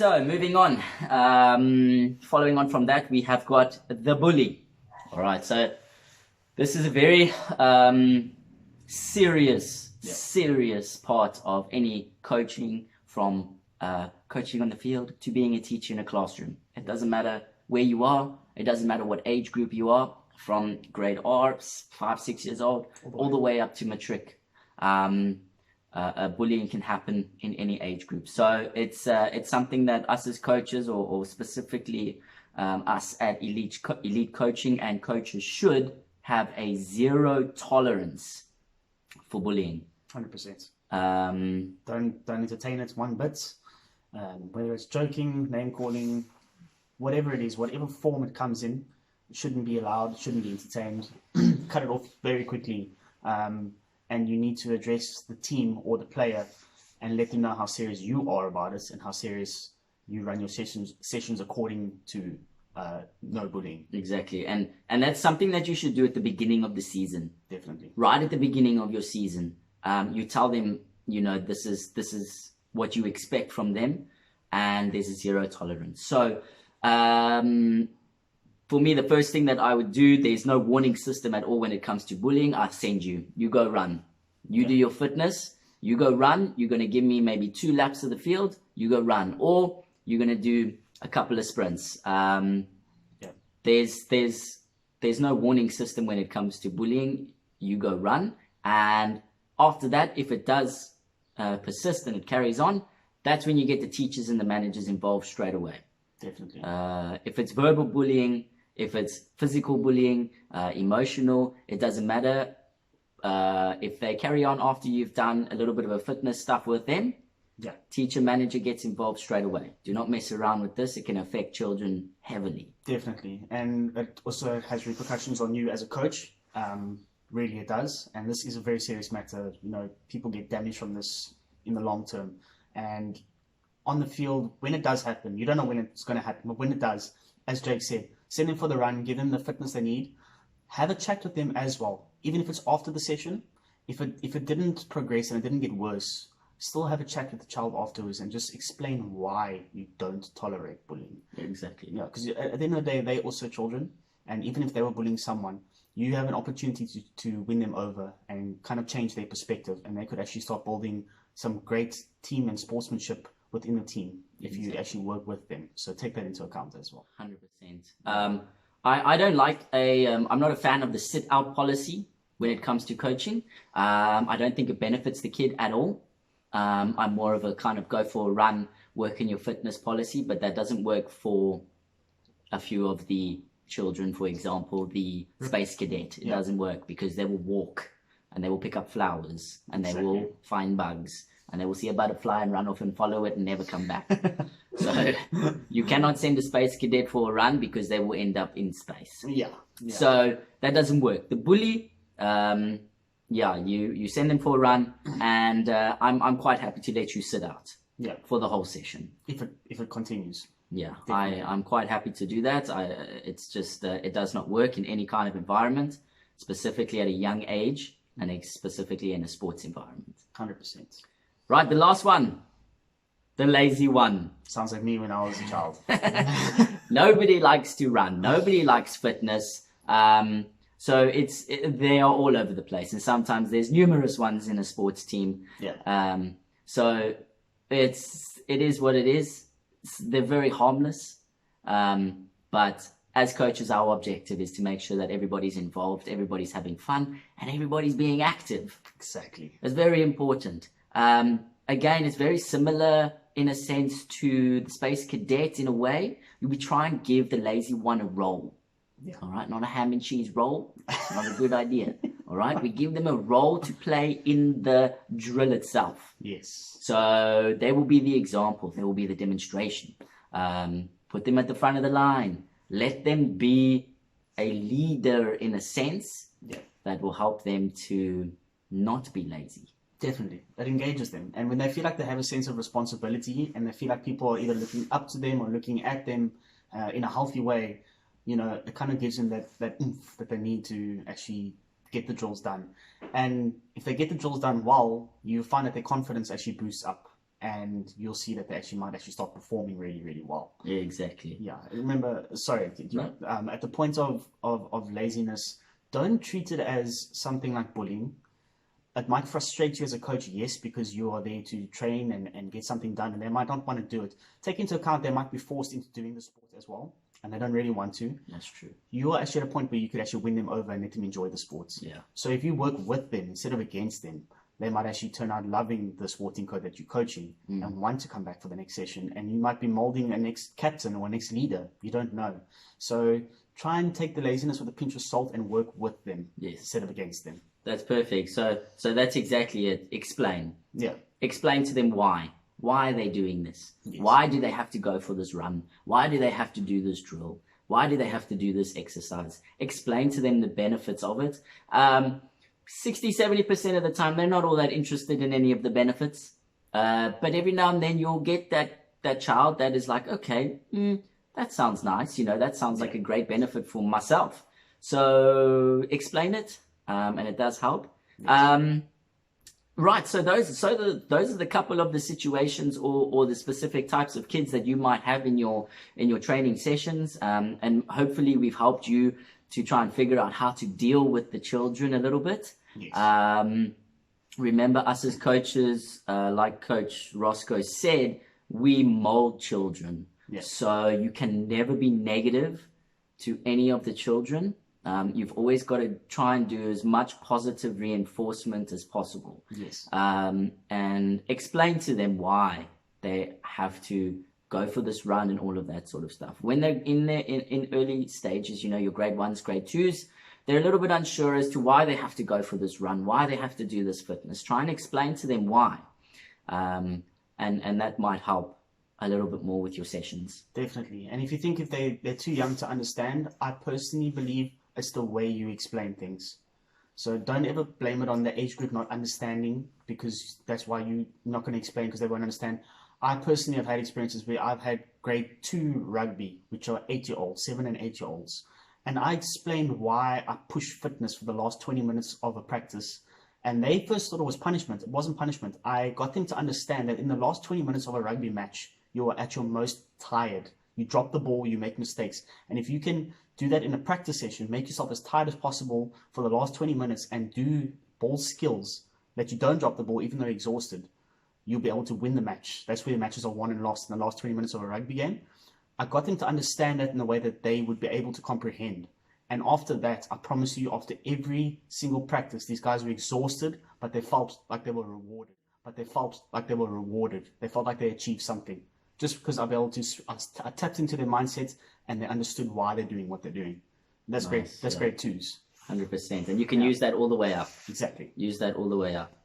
So moving on, following on from that, we have got the bully. All right, so this is a very serious part of any coaching, from coaching on the field to being a teacher in a classroom. It doesn't matter where you are. It doesn't matter what age group you are, from grade R, 5, 6 years old, all the way up to matric. Bullying can happen in any age group. So it's something that us as coaches, or specifically us at elite coaching and coaches, should have a zero tolerance for bullying. 100%. Don't entertain it one bit. Whether it's joking, name calling, whatever it is, whatever form it comes in, it shouldn't be allowed, shouldn't be entertained. Cut it off very quickly. And you need to address the team or the player and let them know how serious you are about it and how serious you run your sessions according to no bullying. Exactly. And that's something that you should do at the beginning of the season. Definitely. Right at the beginning of your season. You tell them, this is what you expect from them, and there's a zero tolerance. So for me, the first thing that I would do, there's no warning system at all when it comes to bullying. I send you go run. You do your fitness, you go run. You're going to give me maybe 2 laps of the field, you go run. Or you're going to do a couple of sprints. There's no warning system when it comes to bullying. You go run. And after that, if it does persist and it carries on, that's when you get the teachers and the managers involved straight away. Definitely. If it's verbal bullying, if it's physical bullying, emotional, it doesn't matter. If they carry on after you've done a little bit of a fitness stuff with them, teacher, manager gets involved straight away. Do not mess around with this. It can affect children heavily. Definitely. And it also has repercussions on you as a coach. Really it does. And this is a very serious matter. People get damaged from this in the long term. And on the field, when it does happen, you don't know when it's going to happen, but when it does, as Jake said, send them for the run, give them the fitness they need, have a chat with them as well. Even if it's after the session, if it didn't progress and it didn't get worse, still have a chat with the child afterwards and just explain why you don't tolerate bullying. Exactly. Because at the end of the day, they're also children, and even if they were bullying someone, you have an opportunity to win them over and kind of change their perspective, and they could actually start building some great team and sportsmanship within the team if you actually work with them. So take that into account as well. 100%. I don't like I'm not a fan of the sit-out policy when it comes to coaching. I don't think it benefits the kid at all. I'm more of a kind of go for a run, work in your fitness policy, but that doesn't work for a few of the children. For example, the Space Cadet. It doesn't work because they will walk and they will pick up flowers and they will find bugs. And they will see a butterfly and run off and follow it and never come back. So you cannot send a Space Cadet for a run because they will end up in space. Yeah. So that doesn't work. The bully, you send them for a run, and I'm quite happy to let you sit out. For the whole session. If it continues. Yeah, I'm quite happy to do that. It's just it does not work in any kind of environment, specifically at a young age, and specifically in a sports environment. 100%. Right, the last one, the lazy one. Sounds like me when I was a child. Nobody likes to run. Nobody likes fitness. So they are all over the place, and sometimes there's numerous ones in a sports team. So it is what it is. They're very harmless, but as coaches, our objective is to make sure that everybody's involved, everybody's having fun, and everybody's being active. Exactly. It's very important. Again, it's very similar in a sense to the Space Cadet in a way. We try and give the lazy one a role. All right, not a ham and cheese roll. Not a good idea. All right, we give them a role to play in the drill itself. Yes. So they will be the example. They will be the demonstration. Put them at the front of the line. Let them be a leader in a sense that will help them to not be lazy. Definitely. It engages them. And when they feel like they have a sense of responsibility and they feel like people are either looking up to them or looking at them in a healthy way, it kind of gives them that oomph that they need to actually get the drills done. And if they get the drills done well, you find that their confidence actually boosts up. and you'll see that they actually might actually start performing really, really well. Yeah, exactly. Yeah, remember, sorry, No. at the point of laziness, don't treat it as something like bullying. It might frustrate you as a coach, yes, because you are there to train and get something done, and they might not want to do it. Take into account they might be forced into doing the sport as well, and they don't really want to. That's true. You are actually at a point where you could actually win them over and let them enjoy the sports. Yeah. So if you work with them instead of against them, they might actually turn out loving the sporting code that you're coaching and want to come back for the next session. And you might be molding a next captain or a next leader. You don't know. So try and take the laziness with a pinch of salt and work with them instead of against them. That's perfect. So that's exactly it. Explain. Yeah. Explain to them why. Why are they doing this? Yes. Why do they have to go for this run? Why do they have to do this drill? Why do they have to do this exercise? Explain to them the benefits of it. 60-70% of the time, they're not all that interested in any of the benefits. But every now and then you'll get that child that is like, okay, that sounds nice. That sounds like a great benefit for myself. So explain it, and it does help. Right. So those are the couple of the situations or the specific types of kids that you might have in your training sessions. And hopefully we've helped you to try and figure out how to deal with the children a little bit. Yes. Remember, us as coaches, like Coach Roscoe said, we mold children. Yes. So you can never be negative to any of the children. You've always got to try and do as much positive reinforcement as possible. Yes. And explain to them why they have to go for this run and all of that sort of stuff. When they're in early stages, your grade 1s, grade 2s, they're a little bit unsure as to why they have to go for this run, why they have to do this fitness. Try and explain to them why. And that might help a little bit more with your sessions. Definitely. And if you think if they're too young to understand, I personally believe it's the way you explain things. So don't ever blame it on the age group not understanding, because that's why you're not going to explain, because they won't understand. I personally have had experiences where I've had grade 2 rugby, which are 8-year-olds, 7 and 8-year-olds. And I explained why I push fitness for the last 20 minutes of a practice. And they first thought it was punishment. It wasn't punishment. I got them to understand that in the last 20 minutes of a rugby match, you are at your most tired. You drop the ball, you make mistakes. And if you can do that in a practice session, make yourself as tired as possible for the last 20 minutes and do ball skills that you don't drop the ball even though you're exhausted, you'll be able to win the match. That's where the matches are won and lost in the last 20 minutes of a rugby game. I got them to understand that in a way that they would be able to comprehend. And after that, I promise you, after every single practice, these guys were exhausted, but they felt like they were rewarded. They felt like they achieved something. Just because I tapped into their mindset and they understood why they're doing what they're doing. That's Nice, great. That's yeah. grade 2s. 100%. And you can use that all the way up. Exactly. Use that all the way up.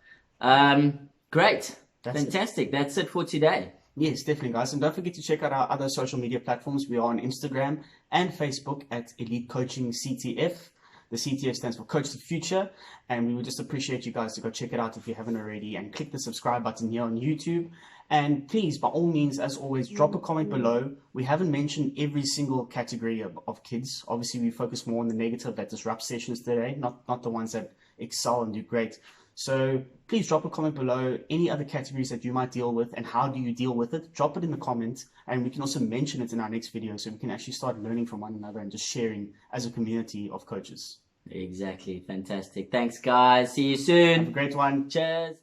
Great. That's Fantastic. That's it for today. Yes, definitely, guys. And don't forget to check out our other social media platforms. We are on Instagram and Facebook at Elite Coaching CTF. The CTF stands for Coach the Future. And we would just appreciate you guys to go check it out if you haven't already, and click the subscribe button here on YouTube. And please, by all means, as always, drop a comment below. We haven't mentioned every single category of kids. Obviously, we focus more on the negative that disrupt sessions today, not the ones that excel and do great. So please drop a comment below any other categories that you might deal with and how do you deal with it. Drop it in the comments, and we can also mention it in our next video so we can actually start learning from one another and just sharing as a community of coaches. Exactly. Fantastic. Thanks, guys. See you soon. Have a great one. Cheers.